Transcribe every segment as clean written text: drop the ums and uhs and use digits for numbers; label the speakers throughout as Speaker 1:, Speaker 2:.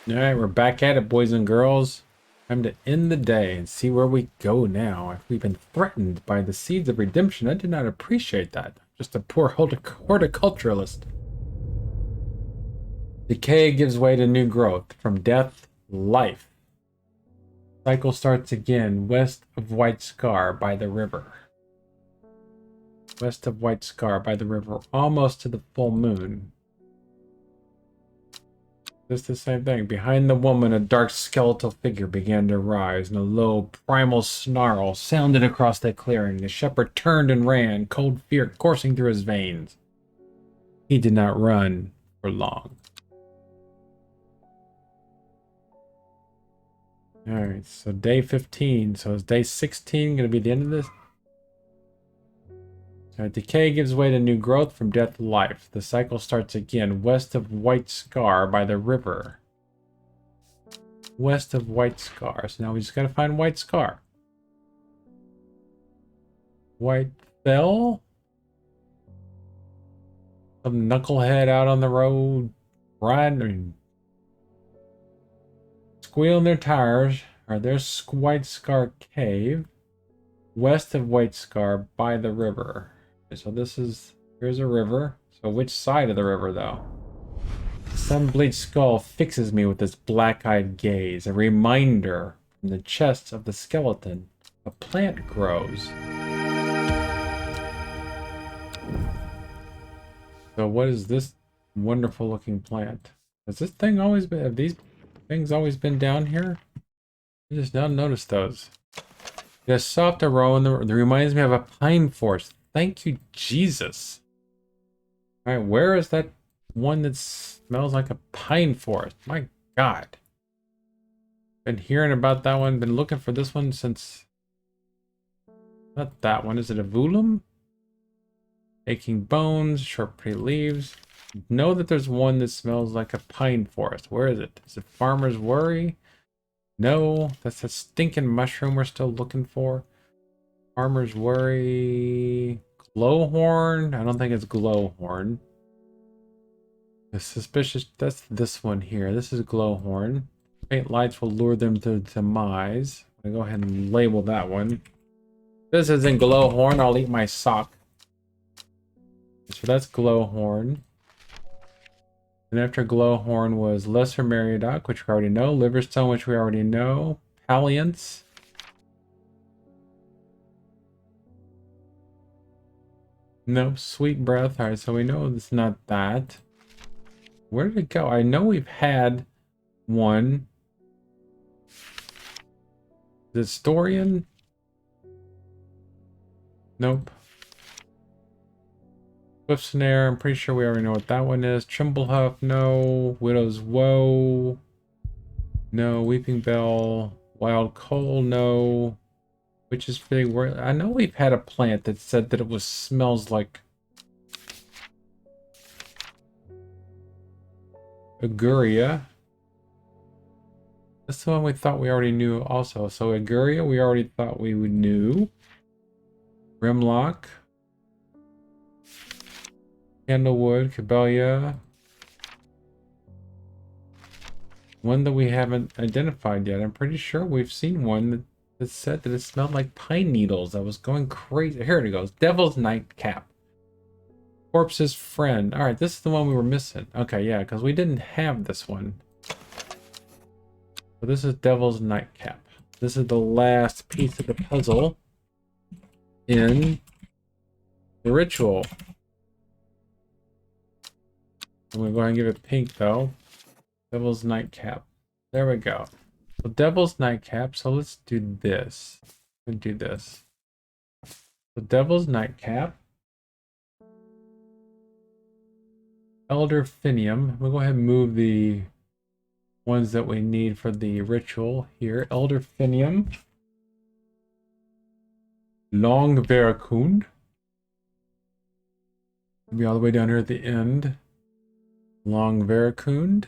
Speaker 1: Alright, we're back at it, boys and girls. Time to end the day and see where we go now. If we've been threatened by the seeds of redemption, I did not appreciate that. Just a poor horticulturalist. Decay gives way to new growth. From death, life. Cycle starts again, west of White Scar by the river. West of White Scar by the river, almost to the full moon. Just the same thing. Behind the woman, a dark skeletal figure began to rise, and a low, primal snarl sounded across the clearing. The shepherd turned and ran, cold fear coursing through his veins. He did not run for long. Alright, so day 15. So is day 16 going to be the end of this? Decay gives way to new growth, from death to life. The cycle starts again, west of White Scar by the river. West of White Scar. So now we just gotta find White Scar. White Fell? Some knucklehead out on the road, riding, squealing their tires. Alright, there's White Scar Cave. West of White Scar by the river. So here's a river. So which side of the river, though? The sun-bleached skull fixes me with its black-eyed gaze, a reminder from the chest of the skeleton. A plant grows. So what is this wonderful-looking plant? Has this thing always been? Have these things always been down here? I just now noticed those. A soft aroma that reminds me of a pine forest. Thank you, Jesus. Alright, where is that one that smells like a pine forest? My God. Been hearing about that one. Been looking for this one since... Not that one. Is it a Vulum? Aching bones, short pretty leaves. Know that there's one that smells like a pine forest. Where is it? Is it Farmer's Worry? No, that's a stinking mushroom we're still looking for. Farmer's Worry... Glowhorn? I don't think it's Glowhorn. The suspicious... That's this one here. This is Glowhorn. Faint lights will lure them to demise. I'll go ahead and label that one. This isn't Glowhorn. I'll eat my sock. So that's Glowhorn. And after Glowhorn was Lesser Meriadoc, which we already know. Liverstone, which we already know. Palliance. Nope, Sweet Breath. Alright, so we know it's not that. Where did it go? I know we've had one. The Historian? Nope. Swift Snare, I'm pretty sure we already know what that one is. Trimblehuff, no. Widow's Woe. No. Weeping Bell. Wild Coal, no. Which is pretty weird. I know we've had a plant that said that it smells like Aguria. That's the one we thought we already knew also. So Aguria we already thought we would knew. Grimlock. Candlewood, Cabelia. One that we haven't identified yet. I'm pretty sure we've seen one that said that it smelled like pine needles. I was going crazy. Here it goes. Devil's Nightcap. Corpse's Friend. Alright, this is the one we were missing. Okay, yeah, because we didn't have this one. So this is Devil's Nightcap. This is the last piece of the puzzle in the ritual. I'm going to go ahead and give it pink, though. Devil's Nightcap. There we go. So Devil's Nightcap. So let's do this. Let's do this. So Devil's Nightcap. Elder Finium. We'll go ahead and move the ones that we need for the ritual here. Elder Finium. Long Veracund. Be all the way down here at the end. Long Veracund.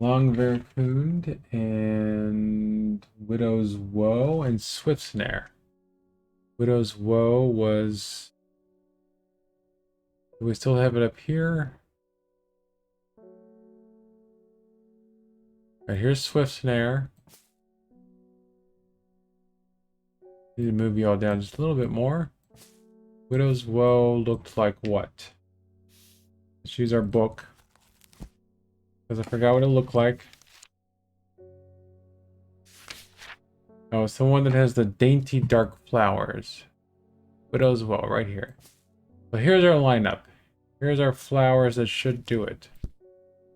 Speaker 1: Long Veracund and Widow's Woe and Swift Snare. Widow's Woe was... Do we still have it up here? Right, here's Swift Snare. Need to move you all down just a little bit more. Widow's Woe looked like what? Let's use our book. Because I forgot what it looked like. Oh, it's the one that has the dainty dark flowers. Widow's Woe, right here. So here's our lineup. Here's our flowers that should do it. I'm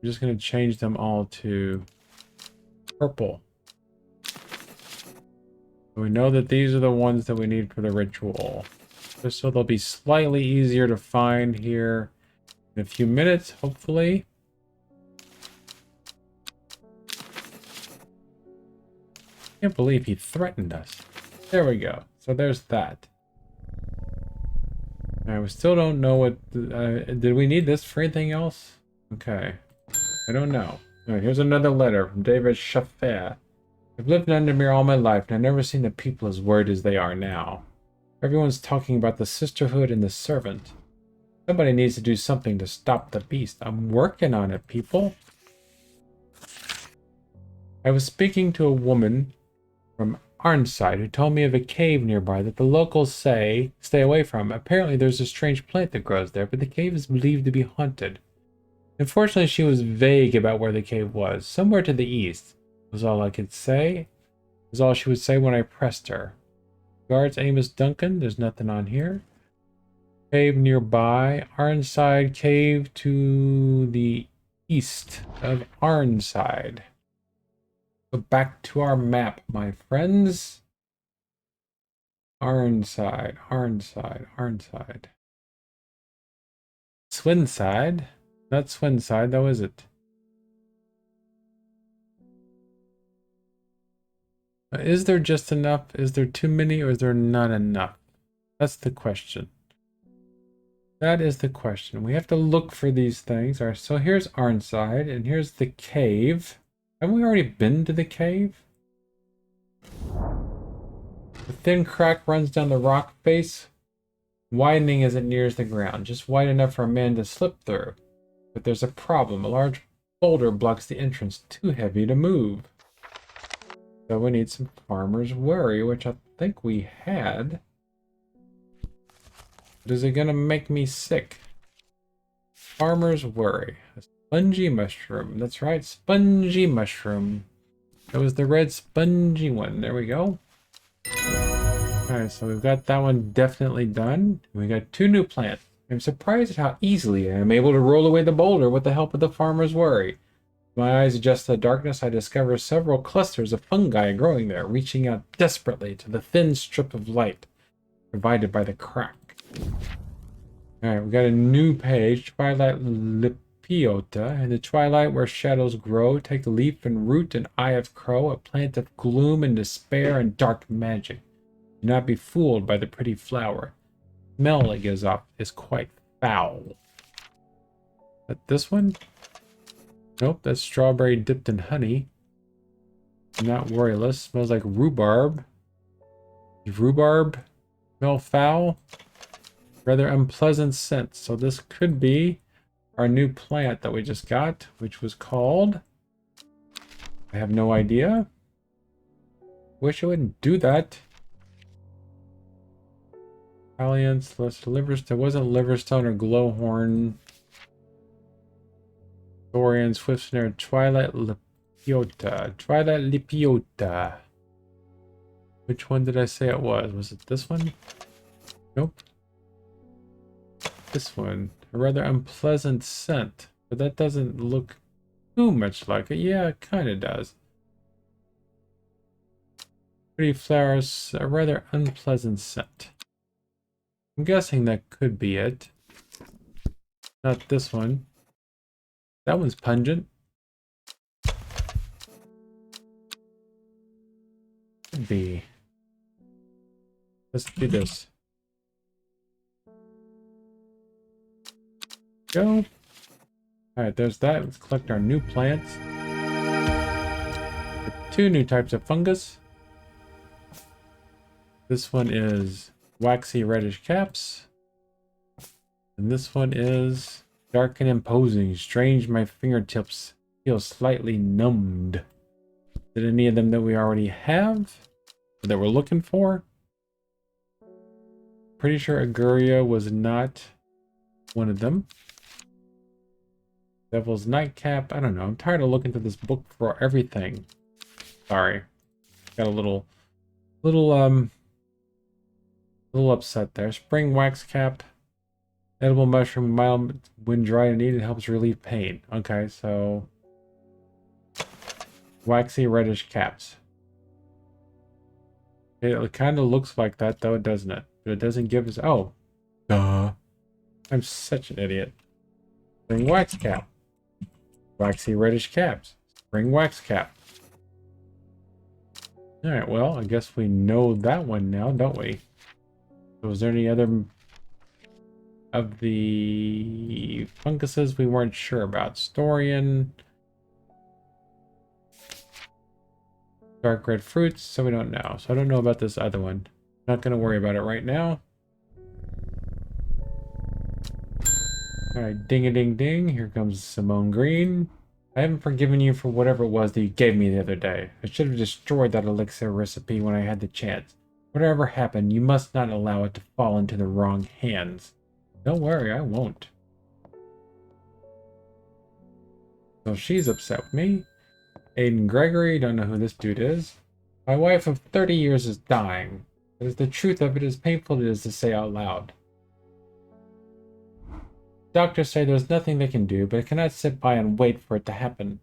Speaker 1: just going to change them all to purple. So we know that these are the ones that we need for the ritual. Just so they'll be slightly easier to find here in a few minutes, hopefully. Can't believe he threatened us. There we go. So there's that. Now, we still don't know what... did we need this for anything else? Okay. I don't know. All right, here's another letter from David Schaffer. I've lived in Undermere all my life, and I've never seen the people as worried as they are now. Everyone's talking about the sisterhood and the servant. Somebody needs to do something to stop the beast. I'm working on it, people. I was speaking to a woman from Arnside who told me of a cave nearby that the locals say stay away from. Apparently there's a strange plant that grows there, but the cave is believed to be haunted. Unfortunately, she was vague about where the cave was. Somewhere to the east was all I could say. Was all she would say when I pressed her. Guards Amos Duncan, there's nothing on here. Cave nearby. Arnside cave to the east of Arnside. Go back to our map, my friends. Arnside, Arnside, Arnside. Swinside? Not Swinside, though, is it? Is there just enough? Is there too many, or is there not enough? That's the question. That is the question. We have to look for these things. All right, so here's Arnside, and here's the cave. Haven't we already been to the cave? The thin crack runs down the rock face, widening as it nears the ground, just wide enough for a man to slip through. But there's a problem. A large boulder blocks the entrance, too heavy to move. So we need some Farmer's Worry, which I think we had. But is it going to make me sick? Farmer's Worry. A spongy mushroom. That's right, spongy mushroom. That was the red spongy one. There we go. Alright, so we've got that one definitely done. We got 2 new plants. I'm surprised at how easily I am able to roll away the boulder with the help of the Farmer's Worry. My eyes adjust to the darkness, I discover several clusters of fungi growing there, reaching out desperately to the thin strip of light provided by the crack. Alright, we got a new page, Twilight Lepiota. In the twilight where shadows grow, take leaf and root and eye of crow, a plant of gloom and despair and dark magic. Do not be fooled by the pretty flower. The smell it gives off is quite foul. But this one? Nope, that's strawberry dipped in honey. Not worryless. Smells like rhubarb. Does rhubarb smell foul? Rather unpleasant scent. So this could be our new plant that we just got, which was called... I have no idea. Wish I wouldn't do that. Alliance, Liverstone. It wasn't Liverstone or Glowhorn. Dorian, Swift Snare, Twilight Lepiota. Twilight Lepiota. Which one did I say it was? Was it this one? Nope. This one. A rather unpleasant scent. But that doesn't look too much like it. Yeah, it kind of does. Pretty flowers. A rather unpleasant scent. I'm guessing that could be it. Not this one. That one's pungent. Could be. Let's do this. Go. Alright, there's that. Let's collect our new plants. 2 new types of fungus. This one is waxy reddish caps. And this one is dark and imposing. Strange, my fingertips feel slightly numbed. Did any of them that we already have? Or that we're looking for? Pretty sure Aguria was not one of them. Devil's Nightcap. I don't know. I'm tired of looking through this book for everything. Sorry. Got a little upset there. Spring Wax Cap. Edible mushroom, mild when dry and eaten, helps relieve pain. Okay, so waxy reddish caps. It kind of looks like that though, doesn't it? But it doesn't give us. Oh, duh! I'm such an idiot. Spring wax cap. Waxy reddish caps. Spring wax cap. All right. Well, I guess we know that one now, don't we? So, was there any other of the funguses we weren't sure about? Storian, dark red fruits, so we don't know. So I don't know about this other one. Not going to worry about it right now. Alright, ding-a-ding-ding. Here comes Simone Green. I haven't forgiven you for whatever it was that you gave me the other day. I should have destroyed that elixir recipe when I had the chance. Whatever happened, you must not allow it to fall into the wrong hands. Don't worry, I won't. So she's upset with me. Aiden Gregory, don't know who this dude is. My wife of 30 years is dying. But as the truth of it, as painful it is to say out loud. Doctors say there's nothing they can do, but I cannot sit by and wait for it to happen.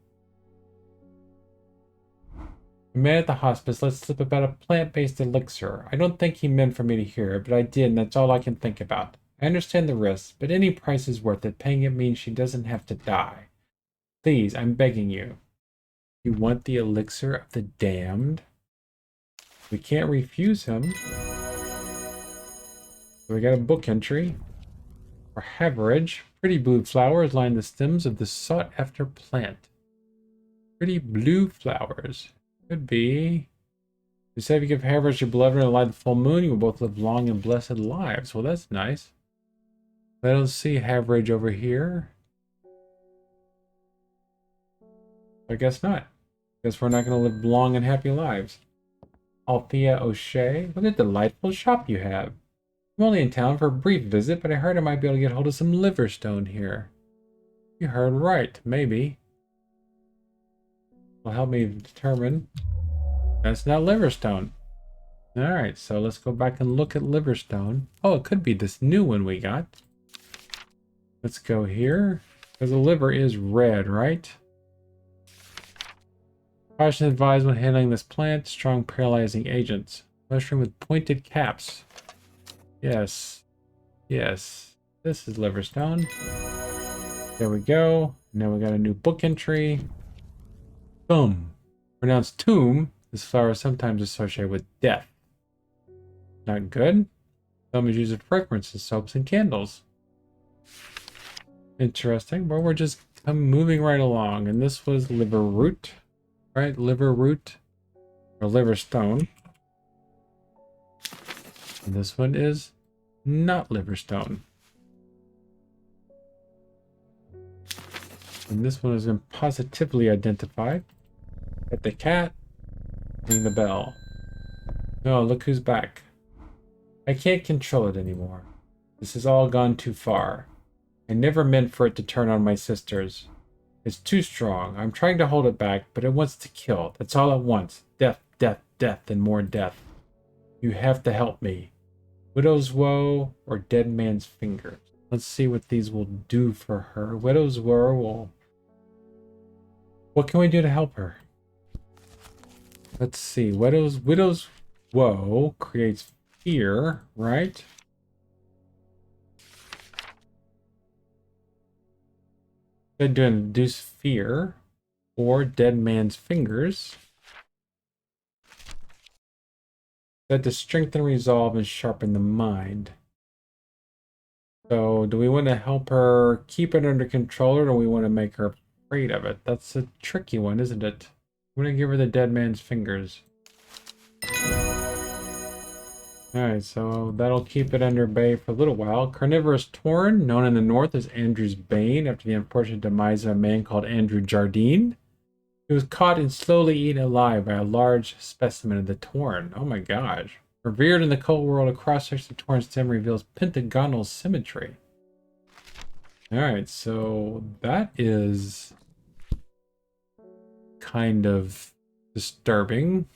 Speaker 1: The man at the hospice let slip about a plant-based elixir. I don't think he meant for me to hear it, but I did, and that's all I can think about. I understand the risks, but any price is worth it. Paying it means she doesn't have to die. Please, I'm begging you. You want the elixir of the damned? We can't refuse him. So we got a book entry. For Haverage, pretty blue flowers line the stems of the sought-after plant. Pretty blue flowers. Could be. You say if you give Haverage your beloved and light the full moon, you will both live long and blessed lives. Well, that's nice. I don't see Haverage over here. I guess not. Guess we're not going to live long and happy lives. Althea O'Shea, what a delightful shop you have. I'm only in town for a brief visit, but I heard I might be able to get hold of some liverstone here. You heard right, maybe. Will help me determine. That's not liverstone. Alright, so let's go back and look at liverstone. Oh, it could be this new one we got. Let's go here. Because the liver is red, right? Caution advised when handling this plant. Strong paralyzing agents. Mushroom with pointed caps. Yes. Yes. This is liverstone. There we go. Now we got a new book entry. Boom. Pronounced tomb. This flower is sometimes associated with death. Not good. Some is used as fragrances, soaps, and candles. Interesting. But we're just moving right along. And this was liver root. Right? Liver root. Or liver stone. And this one is not liverstone. And this one has been positively identified. At the cat. Ring the bell. No, look who's back. I can't control it anymore. This has all gone too far. I never meant for it to turn on my sisters. It's too strong. I'm trying to hold it back, but it wants to kill. That's all it wants. Death, death, death, and more death. You have to help me. Widow's Woe or Dead Man's Fingers. Let's see what these will do for her. Widow's Woe will... What can we do to help her? Let's see. Widow's Woe creates fear, right? Said to induce fear, or Dead Man's Fingers. Said to strengthen resolve and sharpen the mind. So, do we want to help her keep it under control, or do we want to make her afraid of it? That's a tricky one, isn't it? I'm going to give her the Dead Man's Fingers. Alright, so that'll keep it under bay for a little while. Carnivorous Torn, known in the north as Andrew's Bane, after the unfortunate demise of a man called Andrew Jardine. He was caught and slowly eaten alive by a large specimen of the Torn. Oh my gosh. Revered in the cult world, a cross-section of Torn's stem reveals pentagonal symmetry. Alright, so that is kind of disturbing.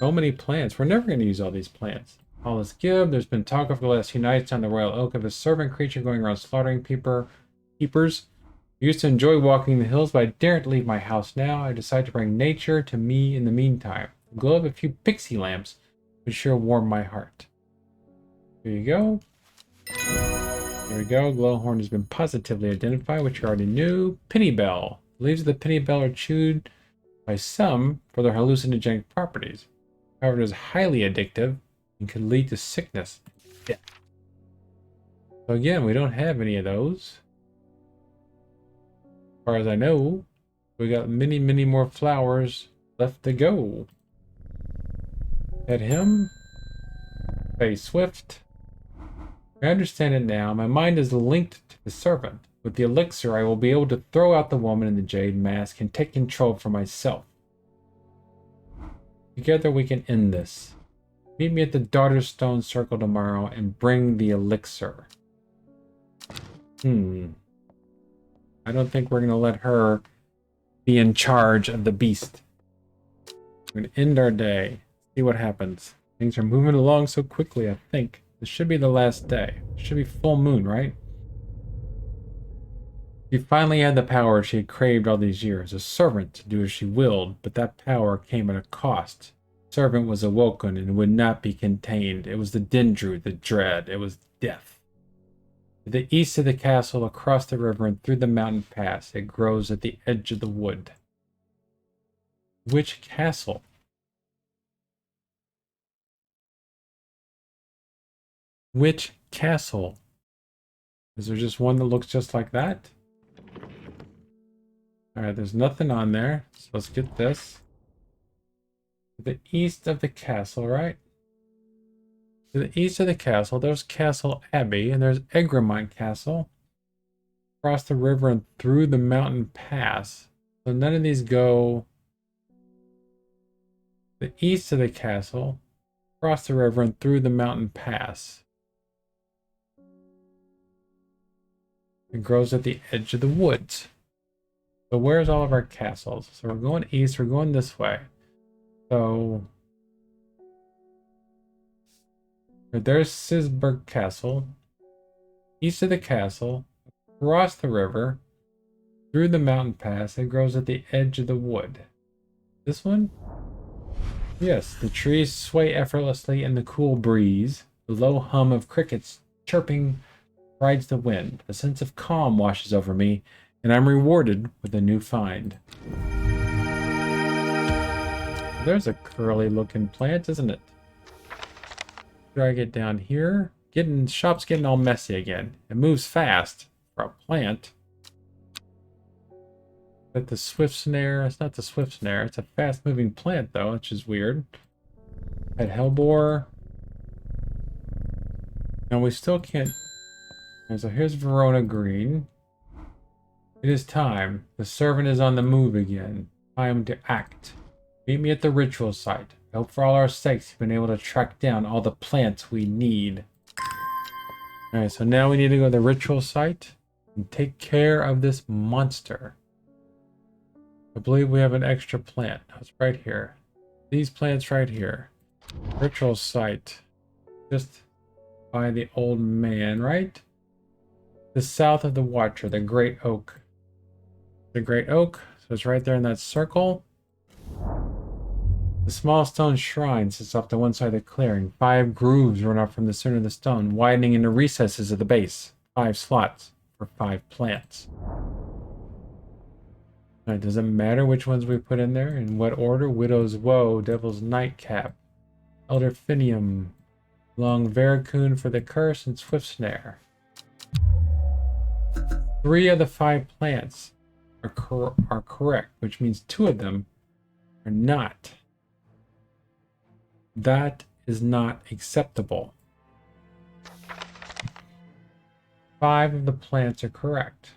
Speaker 1: So many plants. We're never going to use all these plants. All is Gibb. There's been talk over the last few nights on the Royal Oak of a servant creature going around slaughtering keepers. I used to enjoy walking the hills, but I daren't leave my house now. I decided to bring nature to me in the meantime. The glow of a few pixie lamps would sure warm my heart. Here you go. There we go. Glowhorn has been positively identified, which you already knew. Penny Bell. The leaves of the Penny Bell are chewed by some for their hallucinogenic properties. However, it is highly addictive and could lead to sickness. Yeah. So again, we don't have any of those. As far as I know, we got many, many more flowers left to go. Head him. Stay swift. I understand it now. My mind is linked to the servant. With the elixir, I will be able to throw out the woman in the jade mask and take control for myself. Together we can end this. Meet me at the Daughter Stone Circle tomorrow and bring the elixir. I don't think we're going to let her be in charge of the beast. We're going to end our day. See what happens. Things are moving along so quickly, I think. This should be the last day. It should be full moon, right? She finally had the power she had craved all these years. A servant to do as she willed, but that power came at a cost. The servant was awoken and would not be contained. It was the Dendru, the dread. It was death. To the east of the castle, across the river, and through the mountain pass, it grows at the edge of the wood. Which castle? Which castle? Is there just one that looks just like that? Alright, there's nothing on there. So let's get this. To the east of the castle, right? To the east of the castle, there's Castle Abbey, and there's Egremont Castle. Across the river and through the mountain pass. So none of these go to the east of the castle, across the river and through the mountain pass. It grows at the edge of the woods. So where's all of our castles? So we're going east, we're going this way. So there's Sisburg Castle. East of the castle, across the river, through the mountain pass, it grows at the edge of the wood. This one? Yes, the trees sway effortlessly in the cool breeze. The low hum of crickets chirping rides the wind. A sense of calm washes over me, and I'm rewarded with a new find. There's a curly looking plant, isn't it? Drag it down here. Shop's getting all messy again. It moves fast for a plant. But the swift snare, it's not the swift snare, it's a fast moving plant though, which is weird. At Hellbore. And we still can't. And so here's Verona Green. It is time. The servant is on the move again. Time to act. Meet me at the ritual site. I hope for all our sakes you've been able to track down all the plants we need. Alright, so now we need to go to the ritual site and take care of this monster. I believe we have an extra plant. It's right here. These plants right here. Ritual site. Just by the old man, right? The south of the Watcher, the Great Oak. The Great Oak, so it's right there in that circle. The small stone shrine sits off to one side of the clearing. 5 grooves run up from the center of the stone, widening into recesses of the base. 5 slots for 5 plants. Now, does it matter which ones we put in there? In what order? Widow's Woe, Devil's Nightcap, Elder Finium, Long Vericoon for the Curse, and Swift Snare. 3 of the 5 plants are correct, which means 2 of them are not. That is not acceptable. 5 of the plants are correct.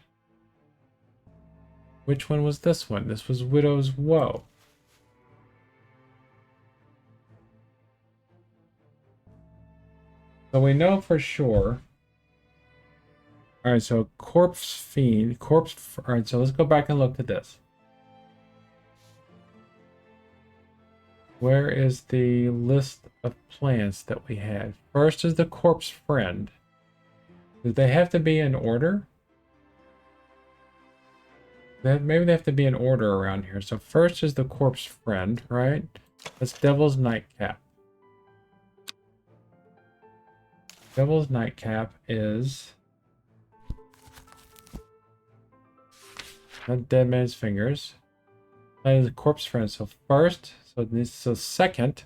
Speaker 1: Which one was this one? This was Widow's Woe. So we know for sure. Alright, so Corpse Fiend. Alright, so let's go back and look at this. Where is the list of plants that we had? First is the Corpse Friend. Do they have to be in order? Maybe they have to be in order around here. So first is the Corpse Friend, right? That's Devil's Nightcap. Devil's Nightcap is not Dead Man's Fingers. That is the Corpse Friend. So first, so second,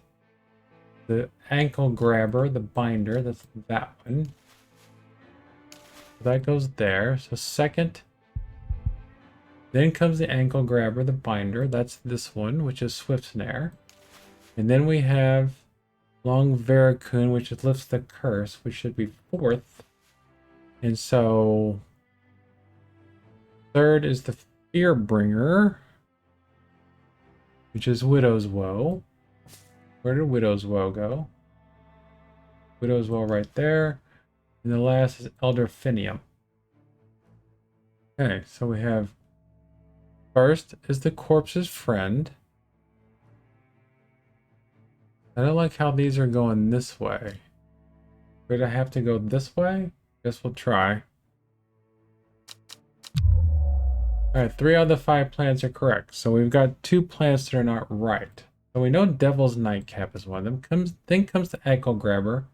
Speaker 1: the Ankle Grabber, the Binder. That's that one. That goes there. So second. Then comes the Ankle Grabber, the Binder. That's this one, which is Swift Snare. And then we have Long Veracun, which lifts the curse, which should be fourth. And so third is the Fearbringer, which is Widow's Woe. Where did Widow's Woe go? Widow's Woe right there. And the last is Elder Finium. Okay, so we have first is the Corpse's Friend. I don't like how these are going this way. Would I have to go this way? Guess we'll try. Alright, 3 out of the 5 plants are correct. So we've got 2 plants that are not right. So we know Devil's Nightcap is one of them. Then comes the Ankle Grabber.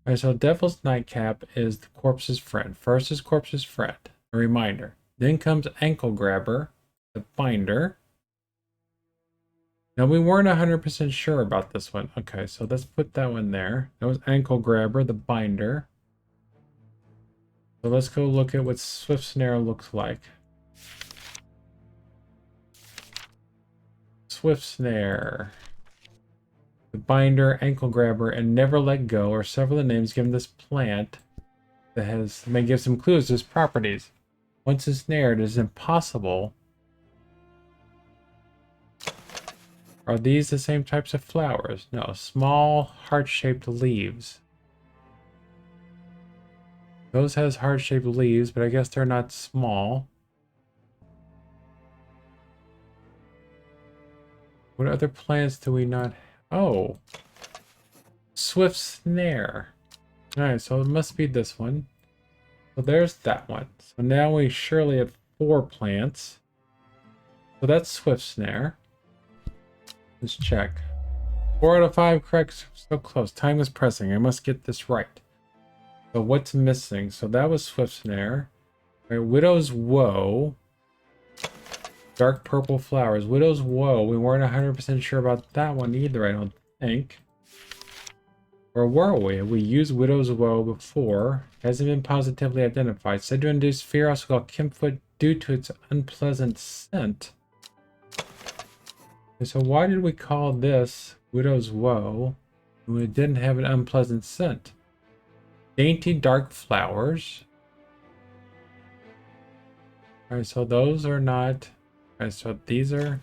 Speaker 1: Alright, so Devil's Nightcap is the Corpse's Friend. First is Corpse's Friend. A reminder. Then comes Ankle Grabber, the Binder. Now we weren't 100% sure about this one. Okay, so let's put that one there. That was Ankle Grabber, the Binder. So let's go look at what Swift Snare looks like. Swift Snare, the Binder, Ankle Grabber, and Never Let Go are several of the names given this plant that may give some clues to its properties. Once ensnared, it is impossible. Are these the same types of flowers? No, small heart-shaped leaves. Those has heart-shaped leaves, but I guess they're not small. What other plants do we not have? Oh, Swift Snare. Alright, so it must be this one. So there's that one. So now we surely have 4 plants. So that's Swift Snare. Let's check. 4 out of 5 correct. So close. Time is pressing. I must get this right. So what's missing? So that was Swift Snare. Right, Widow's Woe. Dark purple flowers. Widow's Woe. We weren't 100% sure about that one either, I don't think. Or were we? We used Widow's Woe before. Hasn't been positively identified. Said to induce fear, also called Kimfoot, due to its unpleasant scent. Okay, so why did we call this Widow's Woe when it didn't have an unpleasant scent? Dainty dark flowers. Alright, so those are not... Alright, so these are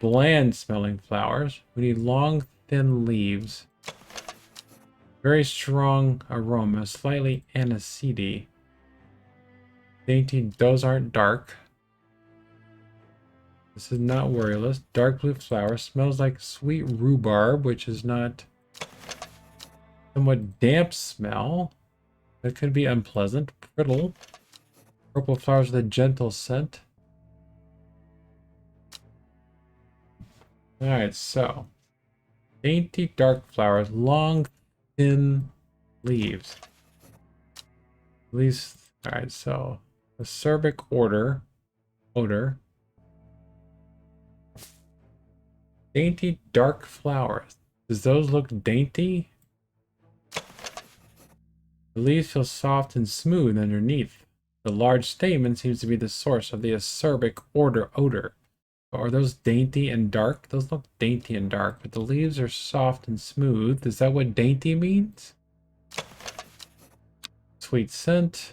Speaker 1: bland smelling flowers. We need long, thin leaves. Very strong aroma, slightly aniseedy. Dainty, those aren't dark. This is not worryless. Dark blue flower, smells like sweet rhubarb, which is not somewhat damp smell. That could be unpleasant. Brittle. Purple flowers with a gentle scent. Alright, so dainty dark flowers, long thin leaves. At least, alright, so acerbic odor. Dainty dark flowers. Does those look dainty? The leaves feel soft and smooth underneath. The large stamen seems to be the source of the acerbic odor. Are those dainty and dark? Those look dainty and dark, but the leaves are soft and smooth. Is that what dainty means? Sweet scent.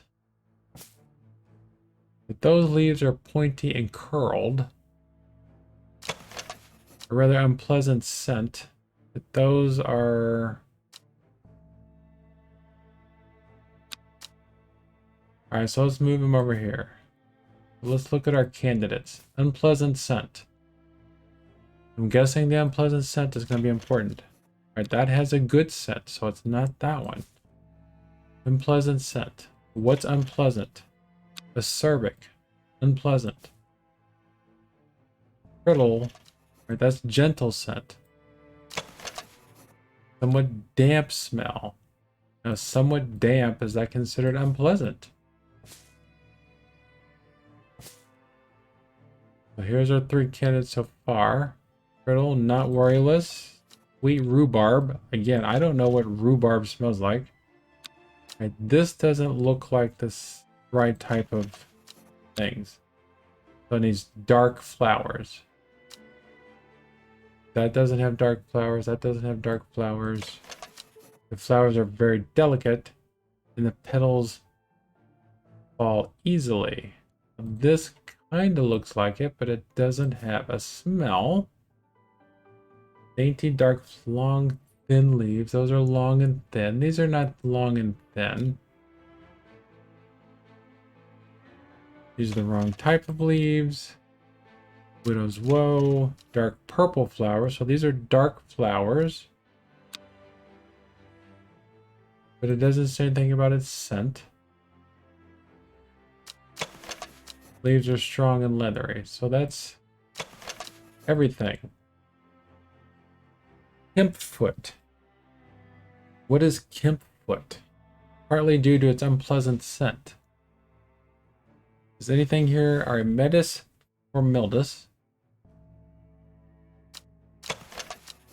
Speaker 1: But those leaves are pointy and curled. A rather unpleasant scent. But those are... Alright, so let's move them over here. Let's look at our candidates. Unpleasant scent. I'm guessing the unpleasant scent is going to be important. Alright, that has a good scent, so it's not that one. Unpleasant scent. What's unpleasant? Acerbic. Unpleasant. Brittle. Right, that's gentle scent. Somewhat damp smell. Now, somewhat damp, is that considered unpleasant? So here's our 3 candidates so far. Brittle, not worryless. Sweet rhubarb. Again, I don't know what rhubarb smells like. Right, this doesn't look like this right type of things. So it needs dark flowers. That doesn't have dark flowers. That doesn't have dark flowers. The flowers are very delicate, and the petals fall easily. This kind of looks like it, but it doesn't have a smell. Dainty, dark, long, thin leaves. Those are long and thin. These are not long and thin. These are the wrong type of leaves. Widow's Woe. Dark purple flowers. So these are dark flowers. But it doesn't say anything about its scent. Leaves are strong and leathery. So that's everything. Kempfoot. What is Kempfoot? Partly due to its unpleasant scent. Is anything here Armetus or Mildus?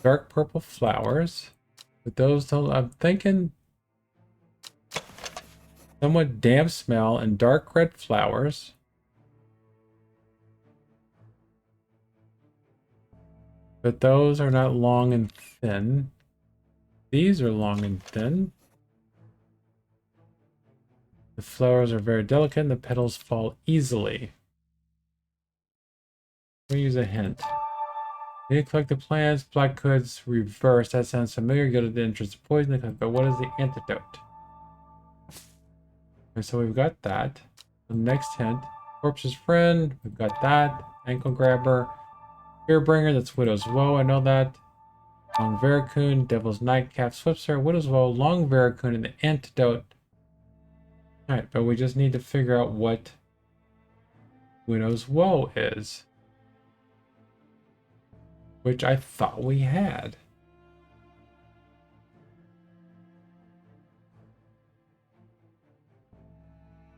Speaker 1: Dark purple flowers. But those don't... I'm thinking... somewhat damp smell and dark red flowers. But those are not long and thin. These are long and thin. The flowers are very delicate and the petals fall easily. We'll use a hint. You need to collect the plants. Black Hood's reverse. That sounds familiar. Go to the entrance of poison. But what is the antidote? Okay, so we've got that. The next hint. Corpse's Friend. We've got that. Ankle Grabber. Fearbringer. That's Widow's Woe. I know that. Long Vericoon. Devil's Nightcap. Swipster. Widow's Woe. Long Vericoon. And the antidote. Alright, but we just need to figure out what Widow's Woe is. Which I thought we had.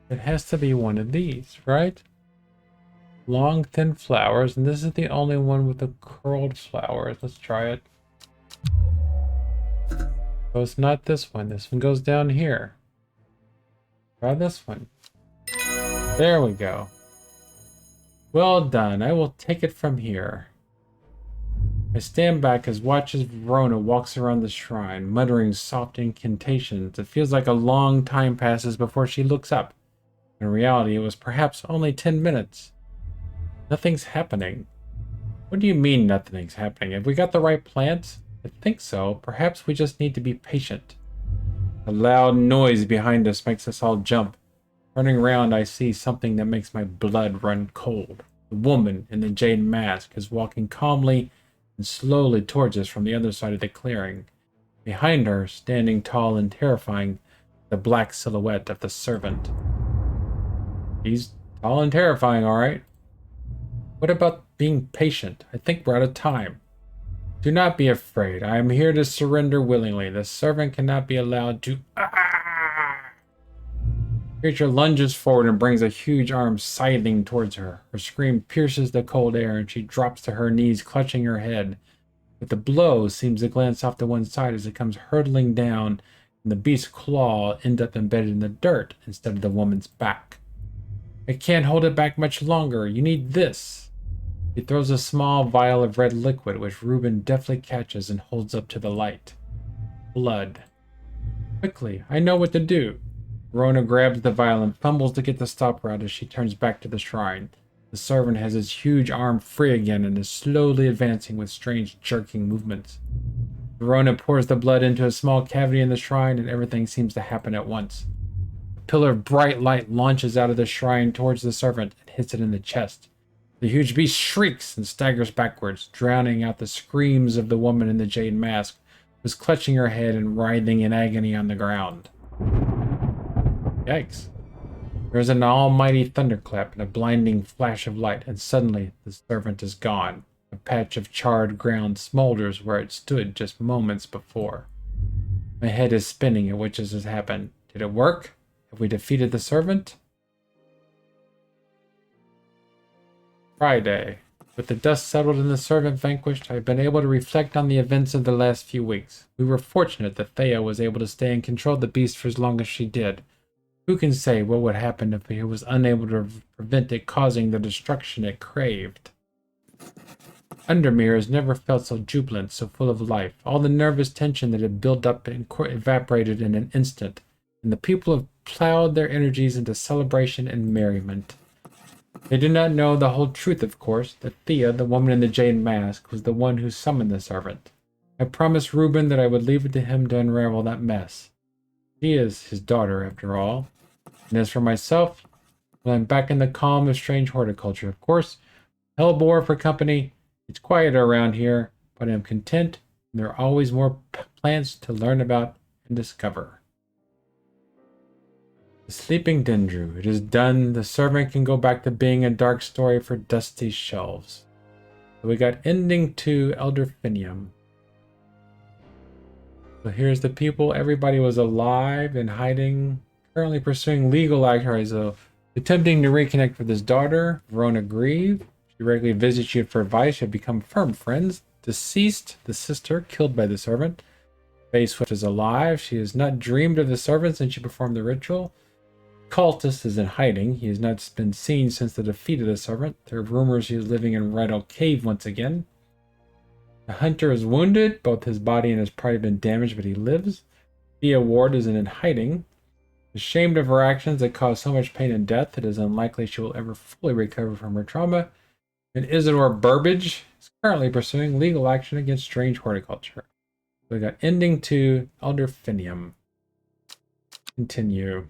Speaker 1: It has to be one of these, right? Long, thin flowers, and this is the only one with the curled flowers. Let's try it. Oh, it's not this one. This one goes down here. Try this one. There we go. Well done. I will take it from here. I stand back as watches Verona walks around the shrine, muttering soft incantations. It feels like a long time passes before she looks up. In reality, it was perhaps only 10 minutes. Nothing's happening. What do you mean nothing's happening? Have we got the right plants? I think so. Perhaps we just need to be patient. A loud noise behind us makes us all jump. Turning around, I see something that makes my blood run cold. The woman in the jade mask is walking calmly and slowly towards us from the other side of the clearing. Behind her, standing tall and terrifying, the black silhouette of the servant. He's tall and terrifying, all right. What about being patient? I think we're out of time. Do not be afraid. I am here to surrender willingly. The servant cannot be allowed to... Creature lunges forward and brings a huge arm scything towards her. Her scream pierces the cold air and she drops to her knees, clutching her head. But the blow seems to glance off to one side as it comes hurtling down, and the beast's claw ends up embedded in the dirt instead of the woman's back. I can't hold it back much longer. You need this. He throws a small vial of red liquid, which Reuben deftly catches and holds up to the light. Blood. Quickly, I know what to do. Verona grabs the vial and fumbles to get the stopper out as she turns back to the shrine. The servant has his huge arm free again and is slowly advancing with strange jerking movements. Verona pours the blood into a small cavity in the shrine and everything seems to happen at once. A pillar of bright light launches out of the shrine towards the servant and hits it in the chest. The huge beast shrieks and staggers backwards, drowning out the screams of the woman in the jade mask, who is clutching her head and writhing in agony on the ground. Yikes. There is an almighty thunderclap and a blinding flash of light, and suddenly the servant is gone. A patch of charred ground smolders where it stood just moments before. My head is spinning at what just has happened. Did it work? Have we defeated the servant? Friday. With the dust settled and the servant vanquished, I have been able to reflect on the events of the last few weeks. We were fortunate that Thea was able to stay and control the beast for as long as she did. Who can say what would happen if he was unable to prevent it causing the destruction it craved? Undermere has never felt so jubilant, so full of life. All the nervous tension that had built up evaporated in an instant, and the people have plowed their energies into celebration and merriment. They did not know the whole truth, of course, that Thea, the woman in the jade mask, was the one who summoned the servant. I promised Reuben that I would leave it to him to unravel that mess. She is his daughter, after all. And as for myself, well, I'm back in the calm of strange horticulture, of course. Hellbore for company. It's quieter around here, but I'm content, and there are always more plants to learn about and discover. The Sleeping Dendru. It is done. The servant can go back to being a dark story for dusty shelves. So we got ending to Elderfinium. So here's the people. Everybody was alive and hiding. Currently pursuing legal action. So attempting to reconnect with his daughter, Verona Grieve. She regularly visits you for advice. You have become firm friends. Deceased, the sister, killed by the servant. Faye Swift is alive. She has not dreamed of the servant since she performed the ritual. Cultist is in hiding. He has not been seen since the defeat of the servant. There are rumors he is living in Rydal Cave once again. The hunter is wounded. Both his body and his pride have been damaged, but he lives. Thea Ward is in hiding. Ashamed of her actions that caused so much pain and death, it is unlikely she will ever fully recover from her trauma. And Isidore Burbage is currently pursuing legal action against strange horticulture. So we got ending to Elderfinium. Continue.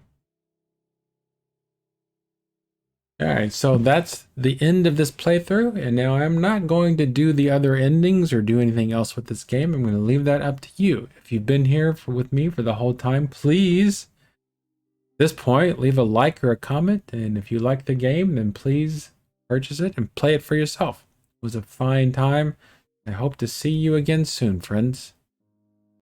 Speaker 1: Alright, so that's the end of this playthrough, and now I'm not going to do the other endings or do anything else with this game. I'm going to leave that up to you. If you've been here with me for the whole time, please, at this point, leave a like or a comment, and if you like the game, then please purchase it and play it for yourself. It was a fine time. I hope to see you again soon, friends.